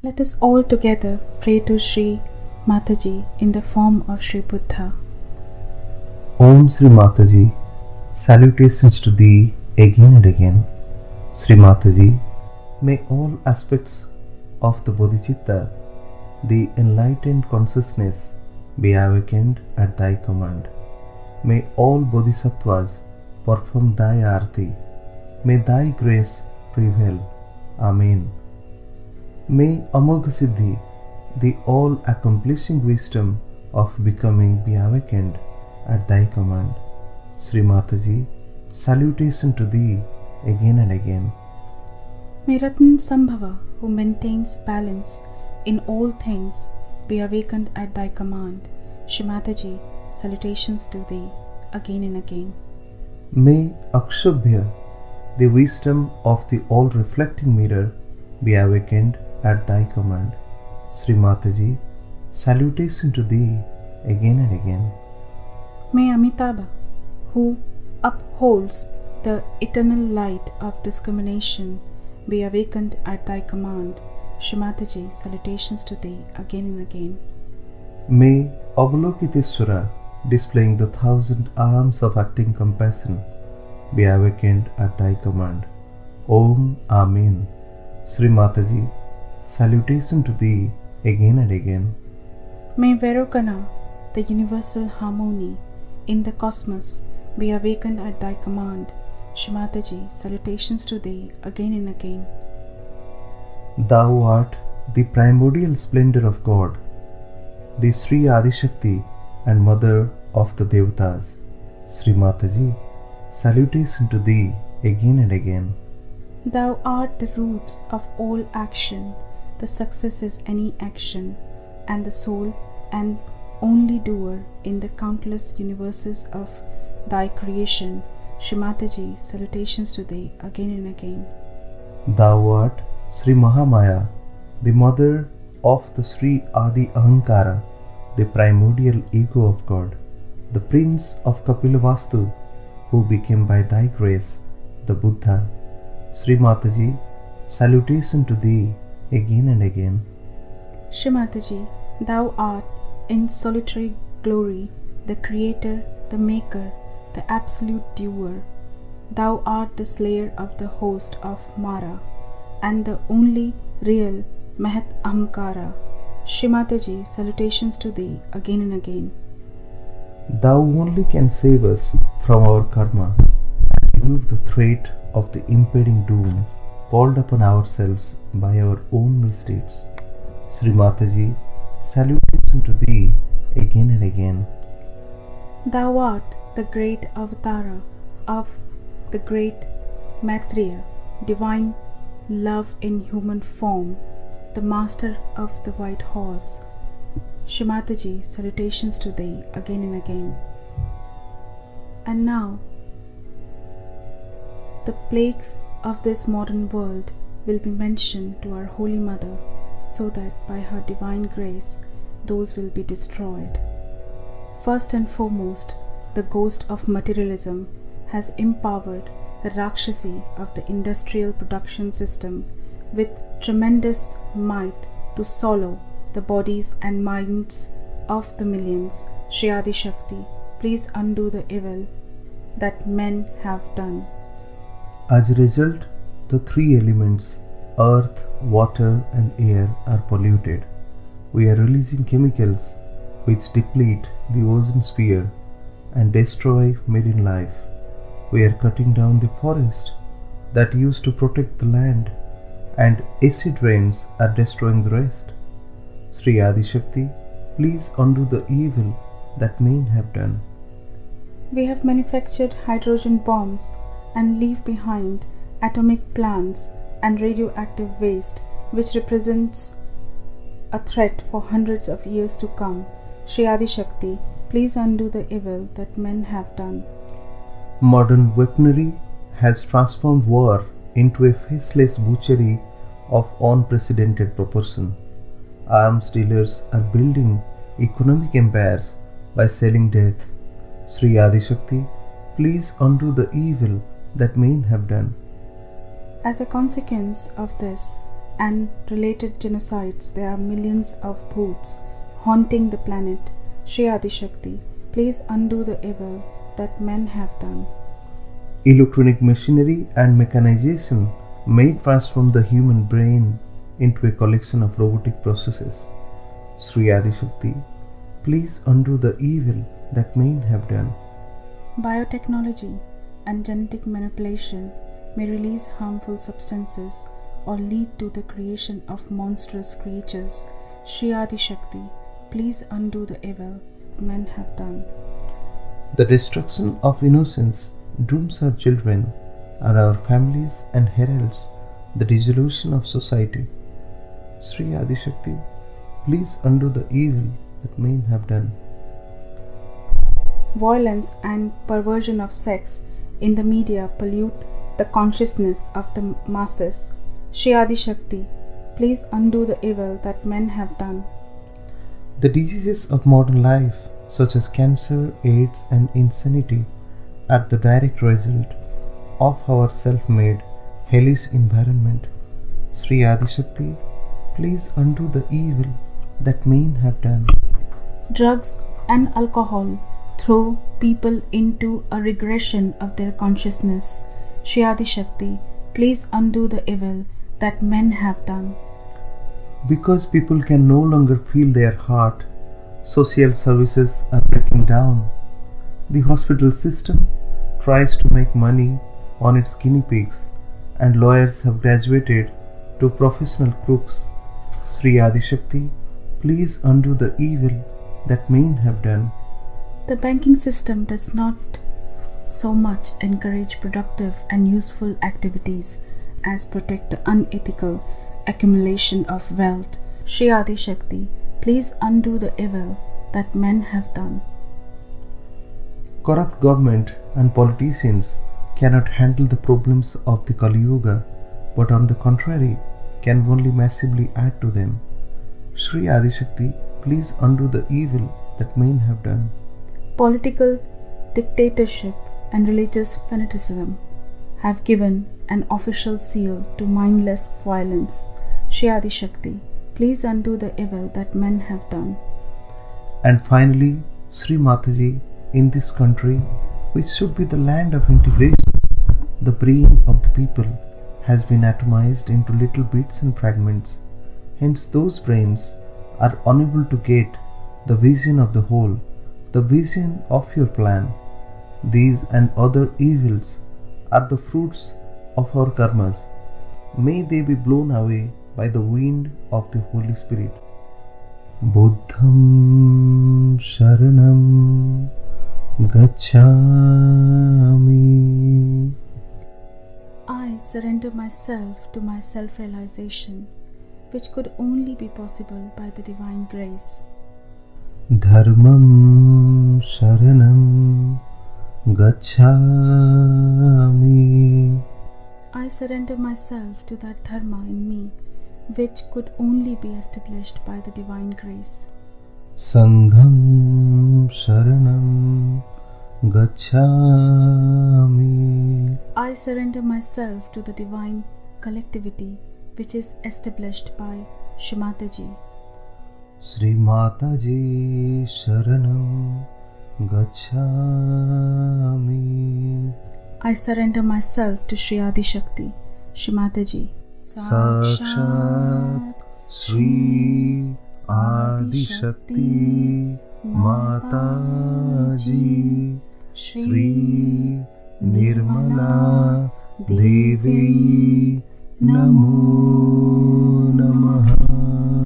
Let us all together pray to Sri Mataji in the form of Sri Buddha. Om Sri Mataji, salutations to thee again and again. Sri Mataji, may all aspects of the Bodhicitta, the enlightened consciousness, be awakened at thy command. May all Bodhisattvas perform thy arati. May thy grace prevail. Amen. May Amogha Siddhi, the all-accomplishing wisdom of becoming, be awakened at thy command. Sri Mataji, salutation to thee again and again. May Ratan Sambhava, who maintains balance in all things, be awakened at thy command. Sri Mataji, salutations to thee again and again. May Akshabhya, the wisdom of the all-reflecting mirror, be awakened at thy command. Sri Mataji, salutation to thee again and again. May Amitabha, who upholds the eternal light of discrimination, be awakened at thy command. Sri Mataji, salutations to thee again and again. May Avalokiteswara, displaying the 1,000 arms of acting compassion, be awakened at thy command. Om Amen. Sri Mataji, salutation to thee again and again. May Vairocana, the universal harmony in the cosmos, be awakened at thy command. Sri Mataji, salutations to thee again and again. Thou art the primordial splendor of God, the Sri Adishakti and mother of the Devatas. Sri Mataji, salutation to thee again and again. Thou art the roots of all action, the success is any action, and the soul and only doer in the countless universes of thy creation. Sri Mataji, salutations to thee again and again. Thou art Sri Mahamaya, the mother of the Sri Adi Ahankara, the primordial ego of God, the prince of Kapilavastu, who became by thy grace the Buddha. Sri Mataji, salutation to thee again and again. Sri Mataji, thou art in solitary glory, the creator, the maker, the absolute doer. Thou art the slayer of the host of Mara and the only real Mahat Ahamkara. Sri Mataji, salutations to thee again and again. Thou only can save us from our karma and remove the threat of the impending doom called upon ourselves by our own misdeeds. Sri Mataji, salutation to thee again and again. Thou art the great avatara of the great Maitreya, divine love in human form, the master of the white horse. Sri Mataji, salutations to thee again and again. And now, the plagues of this modern world will be mentioned to our Holy Mother, so that by her divine grace those will be destroyed. First and foremost, the ghost of materialism has empowered the Rakshasi of the industrial production system with tremendous might to swallow the bodies and minds of the millions. Sri Adi Shakti, please undo the evil that men have done. As a result, the three elements, earth, water and air, are polluted. We are releasing chemicals which deplete the ozone sphere and destroy marine life. We are cutting down the forest that used to protect the land, and acid rains are destroying the rest. Sri Adi Shakti, please undo the evil that men have done. We have manufactured hydrogen bombs and leave behind atomic plants and radioactive waste, which represents a threat for hundreds of years to come. Sri Adi Shakti, please undo the evil that men have done. Modern weaponry has transformed war into a faceless butchery of unprecedented proportion. Arms dealers are building economic empires by selling death. Sri Adi Shakti, please undo the evil that men have done. As a consequence of this, and related genocides, there are millions of bhoots haunting the planet. Shri Adi Shakti, please undo the evil that men have done. Electronic machinery and mechanization may transform the human brain into a collection of robotic processes. Sri Adi Shakti, please undo the evil that men have done. Biotechnology and genetic manipulation may release harmful substances or lead to the creation of monstrous creatures. Shri Adi Shakti, please undo the evil men have done. The destruction of innocence dooms our children and our families and heralds the dissolution of society. Sri Adi Shakti, please undo the evil that men have done. Violence and perversion of sex in the media pollute the consciousness of the masses. Shri Adi Shakti, please undo the evil that men have done. The diseases of modern life, such as cancer, AIDS, and insanity, are the direct result of our self-made, hellish environment. Sri Adi Shakti, please undo the evil that men have done. Drugs and alcohol throw people into a regression of their consciousness. Shri Adi Shakti, please undo the evil that men have done. Because people can no longer feel their heart, social services are breaking down. The hospital system tries to make money on its guinea pigs, and lawyers have graduated to professional crooks. Sri Adi Shakti, please undo the evil that men have done. The banking system does not so much encourage productive and useful activities as protect the unethical accumulation of wealth. Shri Adi Shakti, please undo the evil that men have done. Corrupt government and politicians cannot handle the problems of the Kali Yuga, but on the contrary, can only massively add to them. Sri Adi Shakti, please undo the evil that men have done. Political dictatorship and religious fanaticism have given an official seal to mindless violence. Shri Adi Shakti, please undo the evil that men have done. And finally, Sri Mataji, in this country, which should be the land of integration, the brain of the people has been atomized into little bits and fragments. Hence, those brains are unable to get the vision of the whole, the vision of your plan. These and other evils are the fruits of our karmas. May they be blown away by the wind of the Holy Spirit. Buddham Sharanam Gacchami. I surrender myself to my self-realization, which could only be possible by the divine grace. Dharmam Sharanam Gacchami. I surrender myself to that dharma in me, which could only be established by the divine grace. Sangham Sharanam Gacchami. I surrender myself to the divine collectivity, which is established by Shri Mataji. Sri Mataji Sharanam Gacchami. I surrender myself to Shri Adi Shakti, Shri Mataji. Sakshat Sri Adi Shakti Mataji Sri Nirmala Devi Namo